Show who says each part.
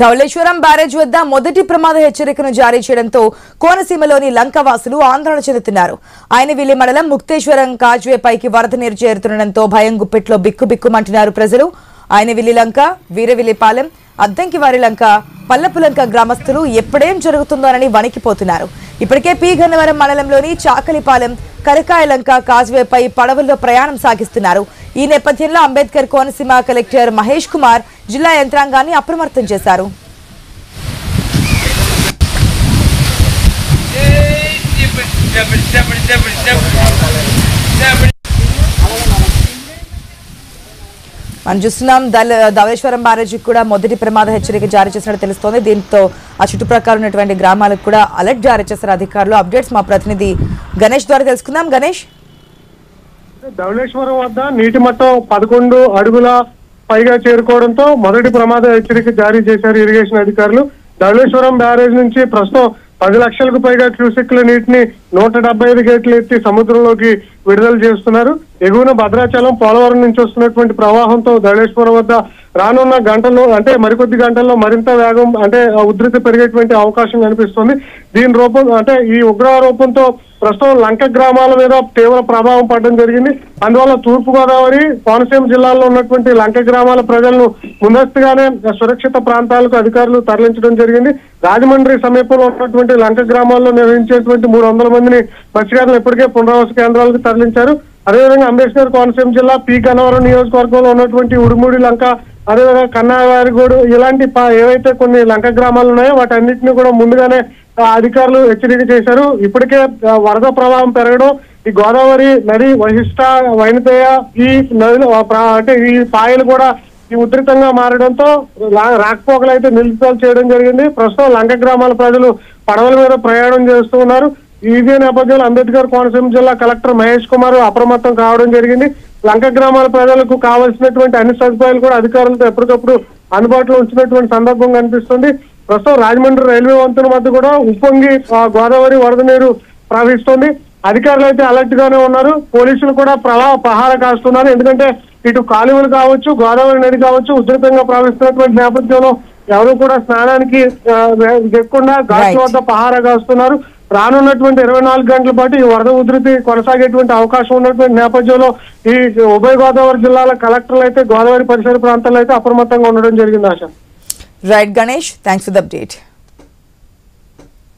Speaker 1: Dhavaleswaram barrage వద్ద మొదటి ప్రమాద హెచ్చరికను జారీ చేయడంతో కోనసీమలోని లంకవాసులు ఆందోళన చెందుతున్నారు. ఆయనవిల్లి మండలం ముక్తేశ్వరం కాజ్వే పైకి వరద నీరు చేరుతుండటంతో భయం గుప్పెట్లో బిక్కుబిక్కుమంటున్నారు ప్రజలు. ఆయనవిల్లి లంక, వీరవిల్లిపాలెం, అద్దంకివారి లంక, పల్లపులంక గ్రామస్తులు ఎప్పుడేం జరుగుతుందోనని వణికిపోతున్నారు. ఇప్పటికే పి గన్నవరం మండలంలోని చాకలిపాలెం, కరకాయలంక కాజ్వేపై పడవల్లో ప్రయాణం సాగిస్తున్నారు. ఈ నేపథ్యంలో అంబేద్కర్ కోనసీమ కలెక్టర్ మహేష్ కుమార్ జిల్లా యంత్రాంగాన్ని అప్రమత్తం చేశారు. మనం చూస్తున్నాం ధవళేశ్వరం బ్యారేజీకి కూడా మొదటి ప్రమాద హెచ్చరిక జారీ చేసినట్టు తెలుస్తోంది. దీంతో ఆ చుట్టుప్రక్కల ఉన్నటువంటి గ్రామాలకు కూడా అలర్ట్ జారీ చేశారు అధికారులు. అప్డేట్స్ మా ప్రతినిధి గణేష్ ద్వారా తెలుసుకుందాం. గణేష్,
Speaker 2: ధవళేశ్వరం వద్ద నీటి మట్టం 11 అడుగుల పైగా చేరుకోవడంతో మొదటి ప్రమాద హెచ్చరిక జారీ చేశారు ఇరిగేషన్ అధికారులు. ధవళేశ్వరం బ్యారేజ్ నుంచి ప్రస్తుతం 10 లక్షలకు పైగా క్యూసెక్ల నీటిని 175 గేట్లు ఎత్తి సముద్రంలోకి విడుదల చేస్తున్నారు. ఎగువన భద్రాచలం, పోలవరం నుంచి వస్తున్నటువంటి ప్రవాహంతో ధవళేశ్వరం వద్ద రానున్న గంటల్లో అంటే మరికొద్ది గంటల్లో మరింత వేగం అంటే ఉధృతి పెరిగేటువంటి అవకాశం కనిపిస్తుంది. దీని రూపం అంటే ఈ ఉగ్రవ రూపంతో ప్రస్తుతం లంక గ్రామాల మీద తీవ్ర ప్రభావం పడడం జరిగింది. అందువల్ల తూర్పుగోదావరి, కోనసీమ జిల్లాల్లో ఉన్నటువంటి లంక గ్రామాల ప్రజలను ముందస్తుగానే సురక్షిత ప్రాంతాలకు అధికారులు తరలించడం జరిగింది. రాజమండ్రి సమీపంలో ఉన్నటువంటి లంక గ్రామాల్లో నిర్వహించేటువంటి 300 మందిని మత్స్యకారులు ఇప్పటికే పునరావాస కేంద్రాలకు తరలించారు. అదేవిధంగా అంబేద్కర్ కోనసీమ జిల్లా పి గన్నవరం నియోజకవర్గంలో ఉన్నటువంటి ఉడుమూడి లంక, అదేవిధంగా కన్నావారిగూడు ఇలాంటి ఏవైతే కొన్ని లంక గ్రామాలు ఉన్నాయో వాటన్నిటిని కూడా ముందుగానే అధికారులు హెచ్చరిక చేశారు. ఇప్పటికే వరద ప్రవాహం పెరగడం, ఈ గోదావరి నది, వశిష్ట, వైనతేయ ఈ నదులు అంటే ఈ పాయలు కూడా ఈ ఉధృతంగా మారడంతో రాకపోకలు అయితే నిలుపుదల చేయడం జరిగింది. ప్రస్తుతం లంక గ్రామాల ప్రజలు పడవల మీద ప్రయాణం చేస్తూ ఉన్నారు. ఇదే నేపథ్యంలో అంబేద్కర్ కోనసీమ జిల్లా కలెక్టర్ మహేష్ కుమార్ అప్రమత్తం కావడం జరిగింది. లంక గ్రామాల ప్రజలకు కావాల్సినటువంటి అన్ని సదుపాయాలు కూడా అధికారులతో ఎప్పటికప్పుడు అందుబాటులో ఉంచినటువంటి సందర్భం కనిపిస్తుంది. ప్రస్తుతం రాజమండ్రి రైల్వే వంతెన మధ్య కూడా ఉప్పొంగి గోదావరి వరద నీరు ప్రవహిస్తోంది. అధికారులు అయితే అలర్ట్ గానే ఉన్నారు. పోలీసులు కూడా పహారా కాస్తున్నారు. ఎందుకంటే ఇటు కాలువలు కావచ్చు, గోదావరి నది కావచ్చు ఉధృతంగా ప్రవహిస్తున్నటువంటి నేపథ్యంలో ఎవరు కూడా స్నానానికి దిగకుండా ఘాట్ల వద్ద పహారా కాస్తున్నారు. రానున్నటువంటి 24 గంటల పాటు ఈ వరద ఉధృతి కొనసాగేటువంటి అవకాశం ఉన్నటువంటి నేపథ్యంలో ఈ ఉభయ గోదావరి జిల్లాల కలెక్టర్లు అయితే గోదావరి పరిసర ప్రాంతాల్లో అయితే అప్రమత్తంగా ఉండడం జరిగింది. ఆశ.
Speaker 1: Right Ganesh, thanks for the update.